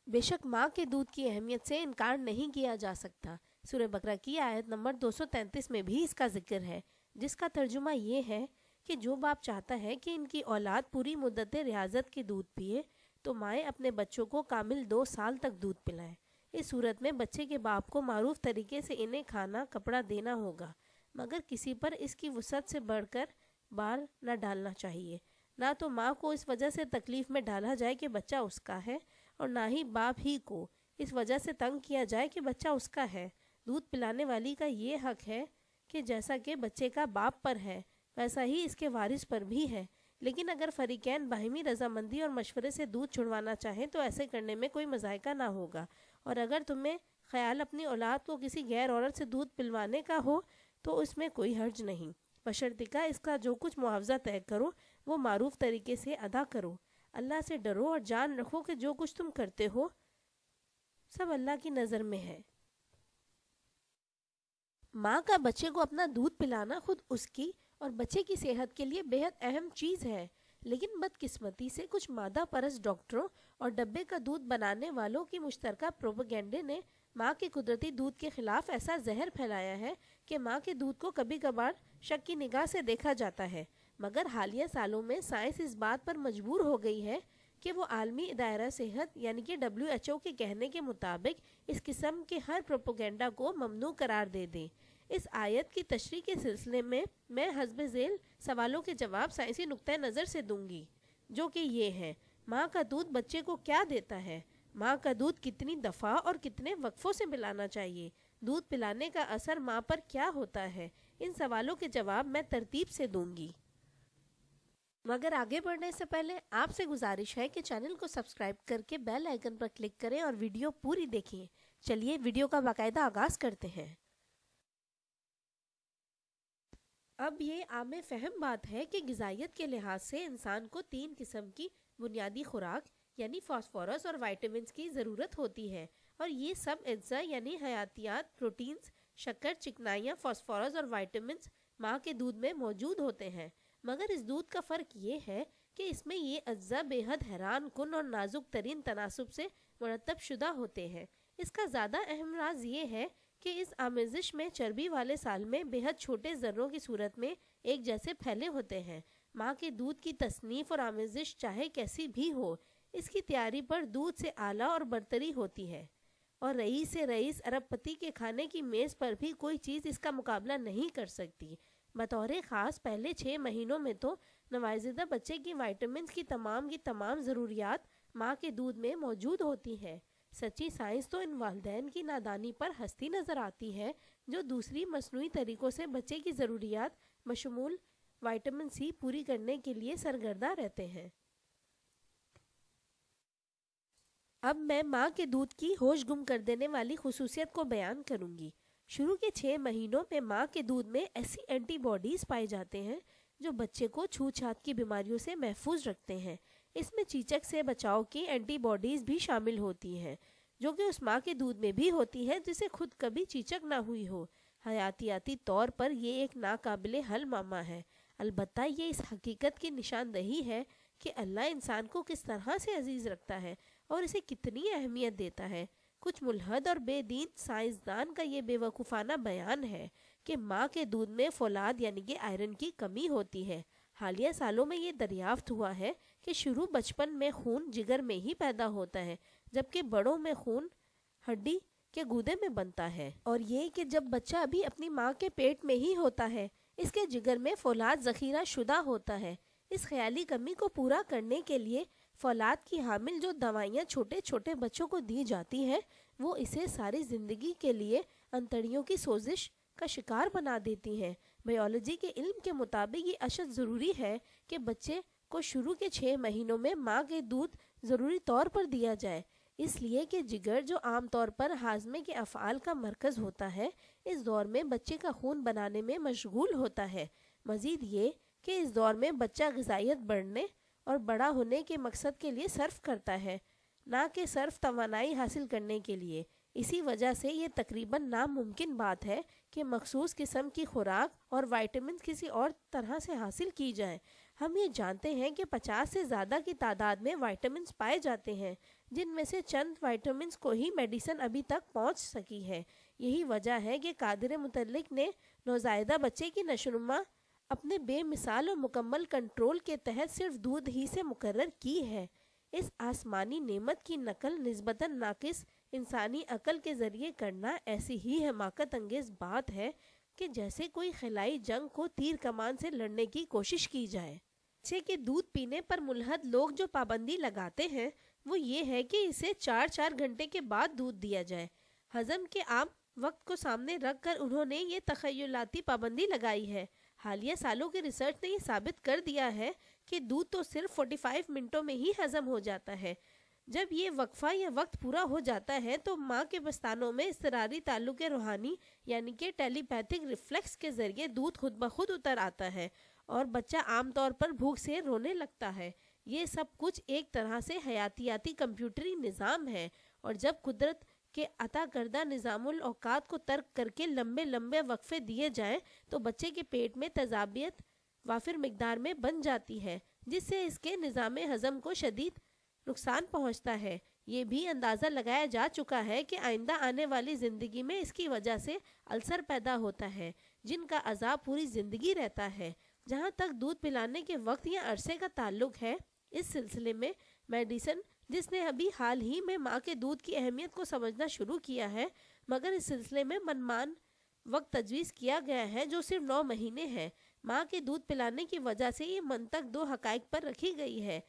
بے شک ماں کے دودھ کی اہمیت سے انکار نہیں کیا جا سکتا۔ سورہ بقرہ کی آیت نمبر 233 میں بھی اس کا ذکر ہے، جس کا ترجمہ یہ ہے کہ جو باپ چاہتا ہے کہ ان کی اولاد پوری مدت ریاضت کے دودھ پیے تو مائیں اپنے بچوں کو کامل 2 سال تک دودھ پلائیں۔ اس صورت میں بچے کے باپ کو معروف طریقے سے انہیں کھانا کپڑا دینا ہوگا، مگر کسی پر اس کی وسعت سے بڑھ کر بار نہ ڈالنا چاہیے۔ نہ تو ماں کو اس وجہ سے تکلیف میں ڈالا جائے کہ بچہ اس کا ہے، اور نہ ہی باپ ہی کو اس وجہ سے تنگ کیا جائے کہ بچہ اس کا ہے۔ دودھ پلانے والی کا یہ حق ہے کہ جیسا کہ بچے کا باپ پر ہے ویسا ہی اس کے وارث پر بھی ہے، لیکن اگر فریقین باہمی رضامندی اور مشورے سے دودھ چھڑوانا چاہیں تو ایسے کرنے میں کوئی مذائقہ نہ ہوگا، اور اگر تمہیں خیال اپنی اولاد کو کسی غیر عورت سے دودھ پلوانے کا ہو تو اس میں کوئی حرج نہیں، بشرطیکہ اس کا جو کچھ معاوضہ طے کرو وہ معروف طریقے سے ادا کرو۔ اللہ سے ڈرو اور جان رکھو کہ جو کچھ تم کرتے ہو سب اللہ کی نظر میں ہے۔ ماں کا بچے کو اپنا دودھ پلانا خود اس کی اور بچے کی صحت کے لیے بہت اہم چیز ہے، لیکن بدقسمتی سے کچھ مادہ پرست ڈاکٹروں اور ڈبے کا دودھ بنانے والوں کی مشترکہ پروپیگنڈے نے ماں کے قدرتی دودھ کے خلاف ایسا زہر پھیلایا ہے کہ ماں کے دودھ کو کبھی کبھار شک کی نگاہ سے دیکھا جاتا ہے، مگر حالیہ سالوں میں سائنس اس بات پر مجبور ہو گئی ہے کہ وہ عالمی دائرہ صحت یعنی کہ WHO کے کہنے کے مطابق اس قسم کے ہر پروپیگنڈا کو ممنوع قرار دے دیں۔ اس آیت کی تشریح کے سلسلے میں حسب ذیل سوالوں کے جواب سائنسی نقطۂ نظر سے دوں گی، جو کہ یہ ہے: ماں کا دودھ بچے کو کیا دیتا ہے؟ ماں کا دودھ کتنی دفعہ اور کتنے وقفوں سے پلانا چاہیے؟ دودھ پلانے کا اثر ماں پر کیا ہوتا ہے؟ ان سوالوں کے جواب میں ترتیب سے دوں گی، مگر آگے بڑھنے سے پہلے آپ سے گزارش ہے کہ چینل کو سبسکرائب کر کے بیل آئیکن پر کلک کریں اور ویڈیو پوری دیکھیں۔ چلیے ویڈیو کا باقاعدہ آغاز کرتے ہیں۔ اب یہ عام فہم بات ہے کہ غذائیت کے لحاظ سے انسان کو 3 قسم کی بنیادی خوراک یعنی فاسفورس اور وائٹامنس کی ضرورت ہوتی ہے، اور یہ سب اجزاء یعنی حیاتیات، پروٹینز، شکر، چکنائیاں، فاسفورس اور وائٹامنس ماں کے دودھ میں موجود ہوتے ہیں، مگر اس دودھ کا فرق یہ ہے کہ اس میں یہ اجزاء بے حد حیران کن اور نازک ترین تناسب سے مرتب شدہ ہوتے ہیں۔ اس کا زیادہ اہم راز یہ ہے کہ اس آمیزش میں چربی والے سالمے بے حد چھوٹے ذروں کی صورت میں ایک جیسے پھیلے ہوتے ہیں۔ ماں کے دودھ کی تصنیف اور آمیزش چاہے کیسی بھی ہو، اس کی تیاری پر دودھ سے اعلیٰ اور برتری ہوتی ہے، اور رئیس سے رئیس ارب پتی کے کھانے کی میز پر بھی کوئی چیز اس کا مقابلہ نہیں کر سکتی۔ بطور خاص پہلے 6 مہینوں میں تو نوزائیدہ بچے کی وائٹامنس کی تمام ضروریات ماں کے دودھ میں موجود ہوتی ہے۔ سچی سائنس تو ان والدین کی نادانی پر ہنستی نظر آتی ہے جو دوسری مصنوعی طریقوں سے بچے کی ضروریات بشمول وائٹامن سی پوری کرنے کے لیے سرگردہ رہتے ہیں۔ اب میں ماں کے دودھ کی ہوش گم کر دینے والی خصوصیت کو بیان کروں گی۔ شروع کے 6 مہینوں میں ماں کے دودھ میں ایسی اینٹی باڈیز پائے جاتے ہیں جو بچے کو چھوت چھات کی بیماریوں سے محفوظ رکھتے ہیں۔ اس میں چیچک سے بچاؤ کی اینٹی باڈیز بھی شامل ہوتی ہیں، جو کہ اس ماں کے دودھ میں بھی ہوتی ہے جسے خود کبھی چیچک نہ ہوئی ہو۔ حیاتیاتی طور پر یہ ایک ناقابل حل معمہ ہے، البتہ یہ اس حقیقت کی نشاندہی ہے کہ اللہ انسان کو کس طرح سے عزیز رکھتا ہے اور اسے کتنی اہمیت دیتا ہے۔ کچھ ملحد اور بے دین سائنسدان کا یہ بے وقوفانہ بیان ہے کہ ماں کے دودھ میں فولاد یعنی کہ آئرن کی کمی ہوتی ہے۔ حالیہ سالوں میں یہ دریافت ہوا ہے کہ شروع بچپن میں خون جگر میں ہی پیدا ہوتا ہے، جبکہ بڑوں میں خون ہڈی کے گودے میں بنتا ہے، اور یہ کہ جب بچہ ابھی اپنی ماں کے پیٹ میں ہی ہوتا ہے اس کے جگر میں فولاد ذخیرہ شدہ ہوتا ہے۔ اس خیالی کمی کو پورا کرنے کے لیے فولاد کی حامل جو دوائیاں چھوٹے چھوٹے بچوں کو دی جاتی ہیں وہ اسے ساری زندگی کے لیے انتڑیوں کی سوزش کا شکار بنا دیتی ہیں۔ بیولوجی کے علم کے مطابق یہ اشد ضروری ہے کہ بچے کو شروع کے 6 مہینوں میں ماں کے دودھ ضروری طور پر دیا جائے، اس لیے کہ جگر جو عام طور پر ہاضمے کے افعال کا مرکز ہوتا ہے اس دور میں بچے کا خون بنانے میں مشغول ہوتا ہے۔ مزید یہ کہ اس دور میں بچہ غذائیت بڑھنے اور بڑا ہونے کے مقصد کے لیے صرف کرتا ہے، نہ کہ صرف توانائی حاصل کرنے کے لیے۔ اسی وجہ سے یہ تقریباً ناممکن بات ہے کہ مخصوص قسم کی خوراک اور وائٹامنز کسی اور طرح سے حاصل کی جائیں۔ ہم یہ جانتے ہیں کہ 50 سے زیادہ کی تعداد میں وائٹامنز پائے جاتے ہیں جن میں سے چند وائٹامنس کو ہی میڈیسن ابھی تک پہنچ سکی ہے۔ یہی وجہ ہے کہ قادر متعلق نے نوزائیدہ بچے کی نشوونما اپنے بے مثال اور مکمل کنٹرول کے تحت صرف دودھ ہی سے مقرر کی ہے۔ اس آسمانی نعمت کی نقل نسبتاً ناقص انسانی عقل کے ذریعے کرنا ایسی ہی حماقت انگیز بات ہے کہ جیسے کوئی خلائی جنگ کو تیر کمان سے لڑنے کی کوشش کی جائے۔ بچے کے دودھ پینے پر ملحد لوگ جو پابندی لگاتے ہیں وہ یہ ہے کہ اسے 4 گھنٹے کے بعد دودھ دیا جائے۔ ہضم کے عام وقت کو سامنے رکھ کر انہوں نے یہ تخیلاتی پابندی لگائی ہے۔ حالیہ سالوں کی ریسرچ نے یہ ثابت کر دیا ہے کہ دودھ تو صرف 45 منٹوں میں ہی ہضم ہو جاتا ہے۔ جب یہ وقفہ یا وقت پورا ہو جاتا ہے تو ماں کے پستانوں میں اضطراری تعلق روحانی یعنی کہ ٹیلی پیتھک ریفلیکس کے ذریعے دودھ خود بخود اتر آتا ہے اور بچہ عام طور پر بھوک سے رونے لگتا ہے۔ یہ سب کچھ ایک طرح سے حیاتیاتی کمپیوٹری نظام ہے، اور جب قدرت کے عطا کردہ نظام الاوقات کو ترک کر کے لمبے لمبے وقفے دیے جائیں تو بچے کے پیٹ میں تیزابیت وافر مقدار میں بن جاتی ہے، جس سے اس کے نظام ہضم کو شدید نقصان پہنچتا ہے۔ یہ بھی اندازہ لگایا جا چکا ہے کہ آئندہ آنے والی زندگی میں اس کی وجہ سے السر پیدا ہوتا ہے، جن کا عذاب پوری زندگی رہتا ہے۔ جہاں تک دودھ پلانے کے وقت یا عرصے کا تعلق ہے، اس سلسلے میں میڈیسن جس نے ابھی حال ہی میں ماں کے دودھ کی اہمیت کو سمجھنا شروع کیا ہے، مگر اس سلسلے میں منمان وقت تجویز کیا گیا ہے جو صرف 9 مہینے ہے۔ ماں کے دودھ پلانے کی وجہ سے یہ منطق 2 حقائق پر رکھی گئی ہے۔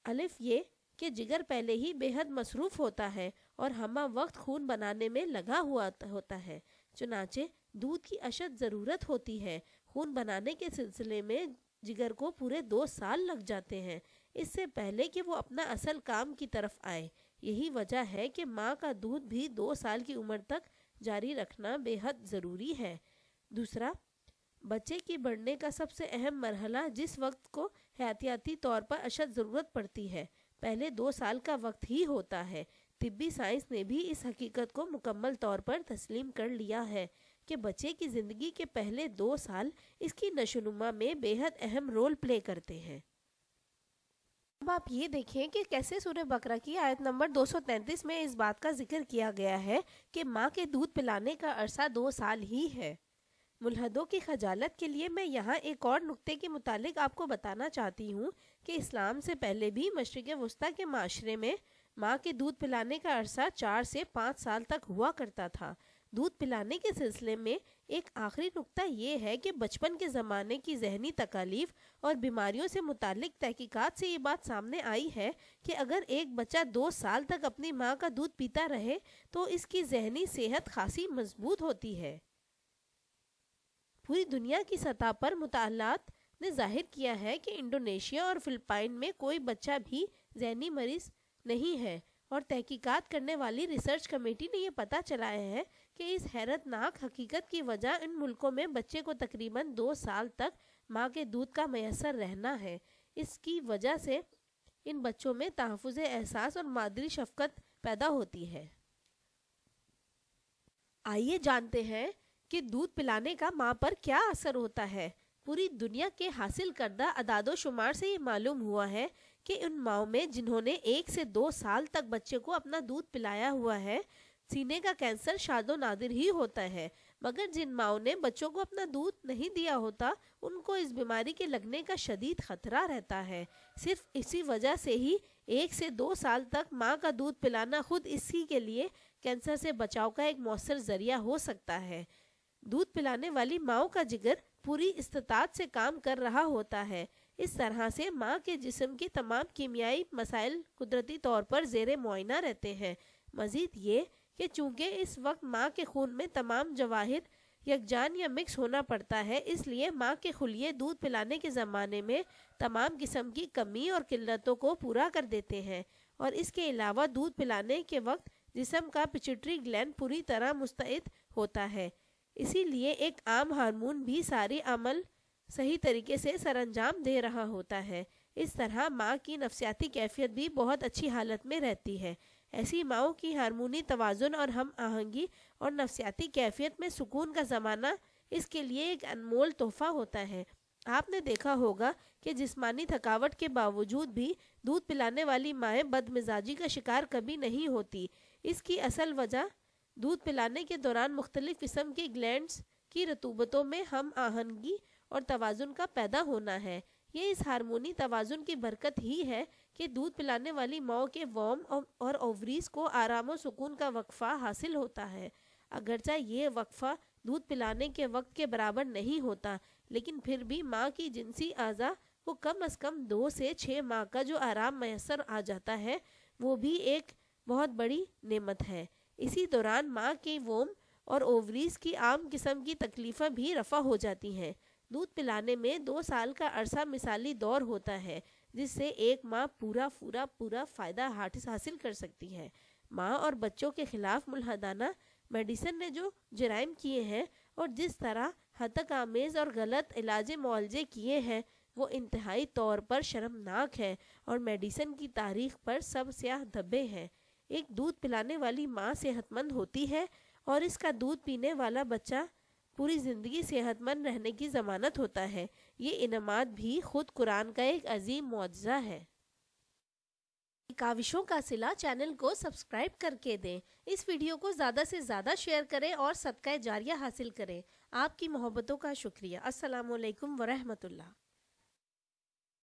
الف یہ کہ جگر پہلے ہی بے حد مصروف ہوتا ہے اور ہمہ وقت خون بنانے میں لگا ہوا ہوتا ہے، چنانچہ دودھ کی اشد ضرورت ہوتی ہے۔ خون بنانے کے سلسلے میں جگر کو پورے 2 سال لگ جاتے ہیں، اس سے پہلے کہ وہ اپنا اصل کام کی طرف آئے۔ یہی وجہ ہے کہ ماں کا دودھ بھی 2 سال کی عمر تک جاری رکھنا بے حد ضروری ہے۔ دوسرا، بچے کی بڑھنے کا سب سے اہم مرحلہ جس وقت کو حیاتیاتی طور پر اشد ضرورت پڑتی ہے، پہلے 2 سال کا وقت ہی ہوتا ہے۔ طبی سائنس نے بھی اس حقیقت کو مکمل طور پر تسلیم کر لیا ہے کہ بچے کی زندگی کے پہلے 2 سال اس کی نشوونما میں بے حد اہم رول پلے کرتے ہیں۔ اب آپ یہ دیکھیں کہ کیسے سورہ بقرہ کی آیت نمبر 233 میں اس بات کا ذکر کیا گیا ہے کہ ماں کے دودھ پلانے کا عرصہ 2 سال ہی ہے۔ ملحدوں کی خجالت کے لیے میں یہاں ایک اور نقطے کے متعلق آپ کو بتانا چاہتی ہوں کہ اسلام سے پہلے بھی مشرق وسطیٰ کے معاشرے میں ماں کے دودھ پلانے کا عرصہ 4 سے 5 سال تک ہوا کرتا تھا۔ دودھ پلانے کے سلسلے میں ایک آخری نقطہ یہ ہے کہ بچپن کے زمانے کی ذہنی تکالیف اور بیماریوں سے متعلق تحقیقات سے یہ بات سامنے آئی ہے کہ اگر ایک بچہ 2 سال تک اپنی ماں کا دودھ پیتا رہے تو اس کی ذہنی صحت خاصی مضبوط ہوتی ہے۔ پوری دنیا کی سطح پر مطالعات نے ظاہر کیا ہے کہ انڈونیشیا اور فلپائن میں کوئی بچہ بھی ذہنی مریض نہیں ہے، اور تحقیقات کرنے والی ریسرچ کمیٹی نے یہ پتہ چلایا ہے کہ اس حیرت ناک حقیقت کی وجہ ان ملکوں میں بچے کو تقریباً 2 سال تک ماں کے دودھ کا میسر رہنا ہے۔ اس کی وجہ سے ان بچوں میں تحفظ احساس اور مادری شفقت پیدا ہوتی ہے۔ آئیے جانتے ہیں کہ دودھ پلانے کا ماں پر کیا اثر ہوتا ہے۔ پوری دنیا کے حاصل کردہ اعداد و شمار سے یہ معلوم ہوا ہے کہ ان ماؤں میں جنہوں نے 1 سے 2 سال تک بچے کو اپنا دودھ پلایا ہوا ہے، سینے کا کینسر شاذ و نادر ہی ہوتا ہے، مگر جن ماؤں نے بچوں کو اپنا دودھ نہیں دیا ہوتا ان کو اس بیماری کے لگنے کا شدید خطرہ رہتا ہے۔ صرف اسی وجہ سے ہی 1 سے 2 سال تک ماں کا دودھ پلانا خود اسی کے لیے کینسر سے بچاؤ کا ایک مؤثر ذریعہ ہو سکتا ہے۔ دودھ پلانے والی ماؤں کا جگر پوری استطاعت سے کام کر رہا ہوتا ہے۔ اس طرح سے ماں کے جسم کے تمام کیمیائی مسائل قدرتی طور پر زیر معائنہ رہتے ہیں۔ مزید یہ کہ چونکہ اس وقت ماں کے خون میں تمام جواہر یکجان یا مکس ہونا پڑتا ہے، اس لیے ماں کے خلیے دودھ پلانے کے زمانے میں تمام قسم کی کمی اور قلتوں کو پورا کر دیتے ہیں، اور اس کے علاوہ دودھ پلانے کے وقت جسم کا پچیٹری گلینڈ پوری طرح مستعد ہوتا ہے۔ اسی لیے ایک عام ہارمون بھی ساری عمل صحیح طریقے سے سر انجام دے رہا ہوتا ہے۔ اس طرح ماں کی نفسیاتی کیفیت بھی بہت اچھی حالت میں رہتی ہے۔ ایسی ماؤں کی ہارمونی توازن اور ہم آہنگی اور نفسیاتی کیفیت میں سکون کا زمانہ اس کے لیے ایک انمول تحفہ ہوتا ہے۔ آپ نے دیکھا ہوگا کہ جسمانی تھکاوٹ کے باوجود بھی دودھ پلانے والی مائیں بدمزاجی کا شکار کبھی نہیں ہوتی۔ اس کی اصل وجہ دودھ پلانے کے دوران مختلف قسم کے گلینڈز کی رطوبتوں میں ہم آہنگی اور توازن کا پیدا ہونا ہے۔ یہ اس ہارمونی توازن کی برکت ہی ہے کہ دودھ پلانے والی ماؤں کے ووم اور اووریز کو آرام و سکون کا وقفہ حاصل ہوتا ہے۔ اگرچہ یہ وقفہ دودھ پلانے کے وقت کے برابر نہیں ہوتا، لیکن پھر بھی ماں کی جنسی اعضاء کو کم از کم 2 سے 6 ماہ کا جو آرام میسر آ جاتا ہے وہ بھی ایک بہت بڑی نعمت ہے۔ اسی دوران ماں کے ووم اور اووریز کی عام قسم کی تکلیفیں بھی رفع ہو جاتی ہیں۔ دودھ پلانے میں 2 سال کا عرصہ مثالی دور ہوتا ہے جس سے ایک ماں پورا فائدہ حاصل کر سکتی ہے۔ ماں اور بچوں کے خلاف ملحدانہ میڈیسن نے جو جرائم کیے ہیں اور جس طرح ہتک آمیز اور غلط علاج معالجے کیے ہیں وہ انتہائی طور پر شرمناک ہے اور میڈیسن کی تاریخ پر سب سیاہ دھبے ہیں۔ ایک دودھ پلانے والی ماں صحت مند ہوتی ہے اور اس کا دودھ پینے والا بچہ پوری زندگی صحت مند رہنے کی ضمانت ہوتا ہے۔ یہ انعامات بھی خود قرآن کا ایک عظیم معجزہ ہے۔ کاوشوں کا صلہ چینل کو سبسکرائب کر کے دیں، اس ویڈیو کو زیادہ سے زیادہ شیئر کریں اور صدقہ جاریہ حاصل کریں۔ آپ کی محبتوں کا شکریہ۔ السلام علیکم ورحمۃ اللہ۔